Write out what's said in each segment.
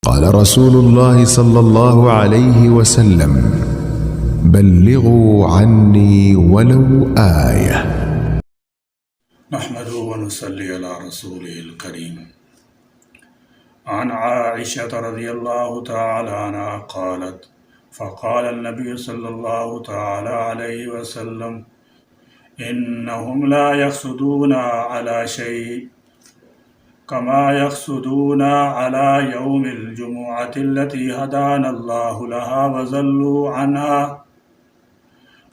قال رسول الله صلى الله عليه وسلم: بلغوا عني ولو آية. نحمده ونصلي على رسوله الكريم. عن عائشة رضي الله تعالى عنها قالت: فقال النبي صلى الله تعالى عليه وسلم: إنهم لا يقصدون على شيء كما يقصدون على يوم الجمعة التي هدانا الله لها وزلوا عنها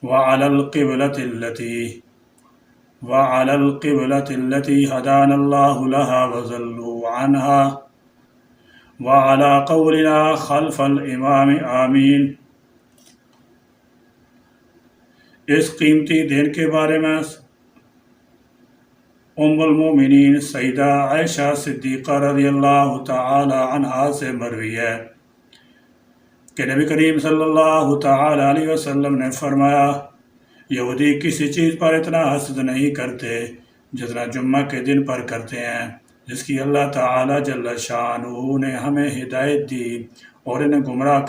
وعلى القبلة التي هدانا الله لها وزلوا عنها وعلى قولنا خلف الامام آمین۔ اس قیمتی دن کے بارے میں ام المومنین سیدہ عائشہ صدیقہ رضی اللہ تعالی عنہا سے مروی ہے کہ نبی کریم صلی اللہ تعالی علیہ وسلم نے فرمایا: یہودی کسی چیز پر اتنا حسد نہیں کرتے جتنا جمعہ کے دن پر کرتے ہیں، جس کی اللہ تعالی جل شانہ نے ہمیں ہدایت دی اور انہیں گمراہ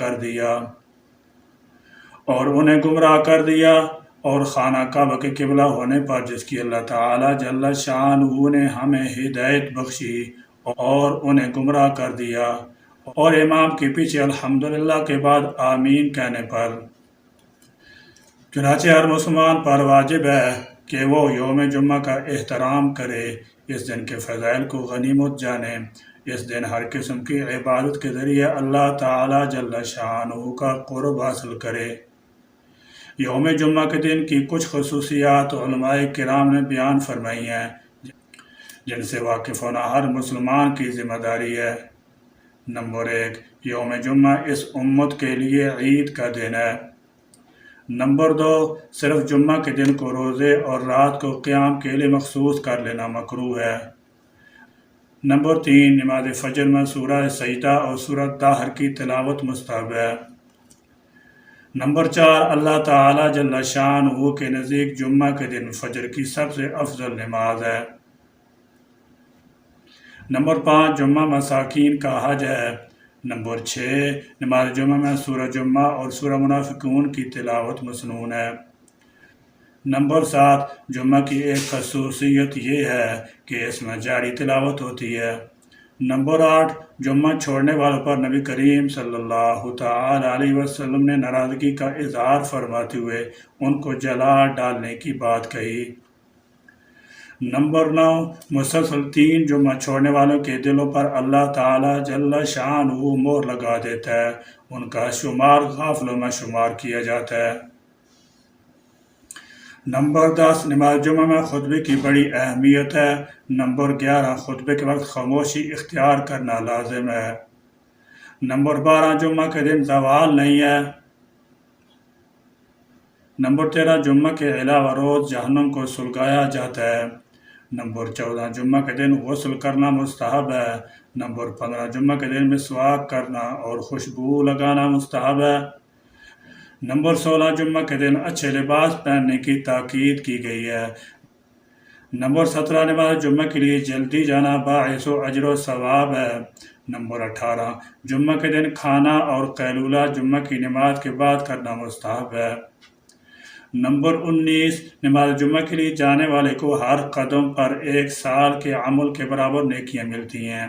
کر دیا اور خانہ کعبہ کے قبلہ ہونے پر جس کی اللہ تعالی جل شانہ نے ہمیں ہدایت بخشی اور انہیں گمراہ کر دیا، اور امام کے پیچھے الحمدللہ کے بعد آمین کہنے پر۔ چنانچہ ہر مسلمان پر واجب ہے کہ وہ یوم جمعہ کا احترام کرے، اس دن کے فضائل کو غنیمت جانے، اس دن ہر قسم کی عبادت کے ذریعے اللہ تعالی جل شانہ کا قرب حاصل کرے۔ یوم جمعہ کے دن کی کچھ خصوصیات علماء کرام نے بیان فرمائی ہیں جن سے واقف ہونا ہر مسلمان کی ذمہ داری ہے۔ نمبر 1، یوم جمعہ اس امت کے لیے عید کا دن ہے۔ نمبر 2، صرف جمعہ کے دن کو روزے اور رات کو قیام کے لیے مخصوص کر لینا مکروہ ہے۔ نمبر 3، نماز فجر میں سورہ سجدہ اور سورہ طاہر کی تلاوت مستحب ہے۔ نمبر 4، اللہ تعالی جل شانہ کے نزدیک جمعہ کے دن فجر کی سب سے افضل نماز ہے۔ نمبر 5، جمعہ مساکین کا حج ہے۔ نمبر 6، نماز جمعہ میں سورہ جمعہ اور سورہ منافقون کی تلاوت مسنون ہے۔ نمبر 7، جمعہ کی ایک خصوصیت یہ ہے کہ اس میں جاری تلاوت ہوتی ہے۔ نمبر 8، جمعہ چھوڑنے والوں پر نبی کریم صلی اللہ تعالی علیہ وسلم نے ناراضگی کا اظہار فرماتے ہوئے ان کو جلا ڈالنے کی بات کہی۔ نمبر 9، مسلسل 3 جمعہ چھوڑنے والوں کے دلوں پر اللہ تعالی جل شانہ مہر لگا دیتا ہے، ان کا شمار غافلوں میں شمار کیا جاتا ہے۔ نمبر 10، نماز جمعہ میں خطبے کی بڑی اہمیت ہے۔ نمبر 11، خطبے کے وقت خاموشی اختیار کرنا لازم ہے۔ نمبر 12، جمعہ کے دن زوال نہیں ہے۔ نمبر 13، جمعہ کے علاوہ روز جہنم کو سلگایا جاتا ہے۔ نمبر 14، جمعہ کے دن غسل کرنا مستحب ہے۔ نمبر 15، جمعہ کے دن مسواک کرنا اور خوشبو لگانا مستحب ہے۔ نمبر 16، جمعہ کے دن اچھے لباس پہننے کی تاکید کی گئی ہے۔ نمبر 17، نماز جمعہ کے لیے جلدی جانا باعث و اجر و ثواب ہے۔ نمبر 18، جمعہ کے دن کھانا اور قیلولہ جمعہ کی نماز کے بعد کرنا مستحب ہے۔ نمبر 19، نماز جمعہ کے لیے جانے والے کو ہر قدم پر 1 سال کے عمل کے برابر نیکیاں ملتی ہیں۔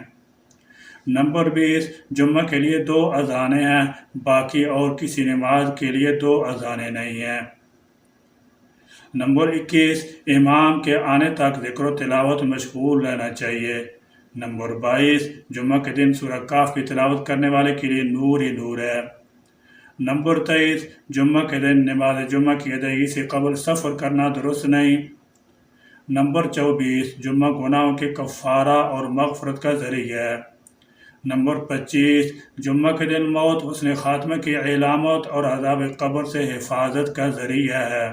نمبر 20، جمعہ کے لیے 2 اذانیں ہیں، باقی اور کسی نماز کے لیے 2 اذانیں نہیں ہیں۔ نمبر 21، امام کے آنے تک ذکر و تلاوت مشغول رہنا چاہیے۔ نمبر 22، جمعہ کے دن سورہ کاف کی تلاوت کرنے والے کے لیے نور ہی نور ہے۔ نمبر 23، جمعہ کے دن نماز جمعہ کی ادائیگی سے قبل سفر کرنا درست نہیں۔ نمبر 24، جمعہ گناہوں کے کفارہ اور مغفرت کا ذریعہ ہے۔ نمبر 25، جمعہ کے دن موت حسن خاتمہ کی علامت اور عذاب قبر سے حفاظت کا ذریعہ ہے۔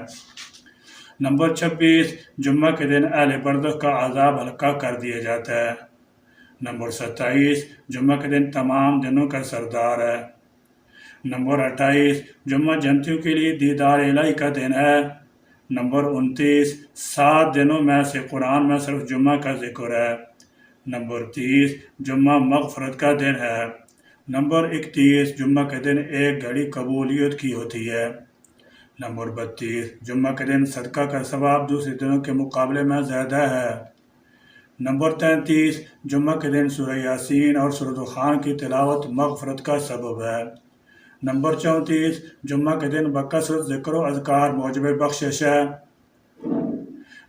نمبر 26، جمعہ کے دن اہل برزخ کا عذاب ہلکا کر دیا جاتا ہے۔ نمبر 27، جمعہ کے دن تمام دنوں کا سردار ہے۔ نمبر 28، جمعہ جنتیوں کے لیے دیدار الہی کا دن ہے۔ نمبر 29، 7 دنوں میں سے قرآن میں صرف جمعہ کا ذکر ہے۔ نمبر 30، جمعہ مغفرت کا دن ہے۔ نمبر 31 جمعہ کے دن ایک گھڑی قبولیت کی ہوتی ہے۔ نمبر 32 جمعہ کے دن صدقہ کا ثواب دوسرے دنوں کے مقابلے میں زیادہ ہے۔ نمبر 33 جمعہ کے دن سورہ یاسین اور سورۃ دخان کی تلاوت مغفرت کا سبب ہے۔ نمبر 34 جمعہ کے دن بکثرت ذکر و اذکار موجب بخشش ہے۔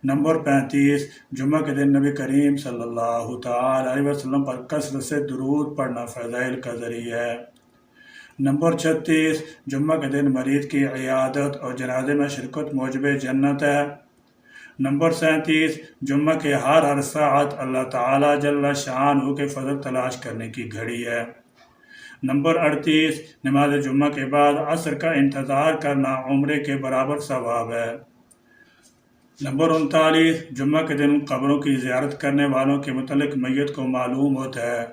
نمبر 35 جمعہ کے دن نبی کریم صلی اللہ تعالی علیہ وسلم پر کثرت سے درود پڑھنا فضائل کا ذریعہ ہے۔ نمبر 36 جمعہ کے دن مریض کی عیادت اور جنازے میں شرکت موجب جنت ہے۔ نمبر 37 جمعہ کے ہر ساعت اللہ تعالی جل شانہ کے فضل تلاش کرنے کی گھڑی ہے۔ نمبر 38 نماز جمعہ کے بعد عصر کا انتظار کرنا عمرے کے برابر ثواب ہے۔ نمبر 39 جمعہ کے دن قبروں کی زیارت کرنے والوں کے متعلق میت کو معلوم ہوتا ہے۔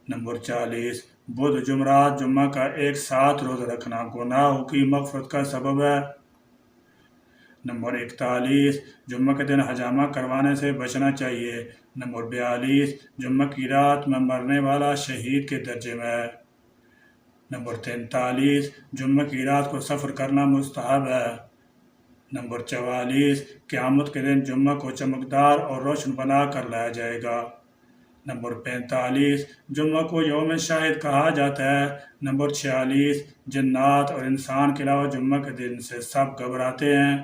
نمبر 40 بدھ جمعرات جمعہ کا ایک ساتھ روزہ رکھنا گناہوں کی مغفرت کا سبب ہے۔ نمبر 41 جمعہ کے دن حجامہ کروانے سے بچنا چاہیے۔ نمبر 42 جمعہ کی رات میں مرنے والا شہید کے درجے میں ہے۔ نمبر 43 جمعہ کی رات کو سفر کرنا مستحب ہے۔ نمبر 44 قیامت کے دن جمعہ کو چمکدار اور روشن بنا کر لایا جائے گا۔ نمبر 45 جمعہ کو یوم شاہد کہا جاتا ہے۔ نمبر 46 جنات اور انسان کے علاوہ جمعہ کے دن سے سب گھبراتے ہیں۔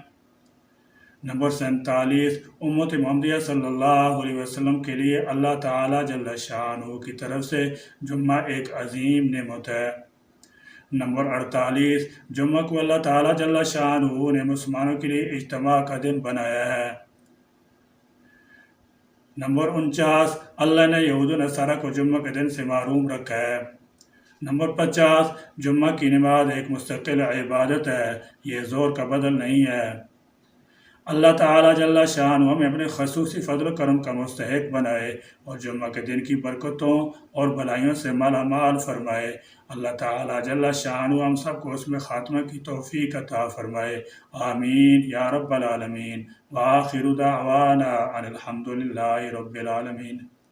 نمبر 47 امت محمدیہ صلی اللہ علیہ وسلم کے لیے اللہ تعالی جل شانہ کی طرف سے جمعہ ایک عظیم نعمت ہے۔ نمبر 48 جمعہ کو اللہ تعالی جل شانہ نے مسلمانوں کے لیے اجتماع کا دن بنایا ہے۔ نمبر 49 اللہ نے یہود و نصارہ کو جمعہ کے دن سے محروم رکھا ہے۔ نمبر 50 جمعہ کی نماز ایک مستقل عبادت ہے، یہ زور کا بدل نہیں ہے۔ اللہ تعالی جل شانہ ہمیں اپنے خصوصی فضل و کرم کا مستحق بنائے اور جمعہ کے دن کی برکتوں اور بھلائیوں سے مالا مال فرمائے۔ اللہ تعالی جل شانہ ہم سب کو اس میں خاتمہ کی توفیق عطا فرمائے۔ آمین یا رب العالمین۔ وآخر دعوانا ان الحمد للہ رب العالمین۔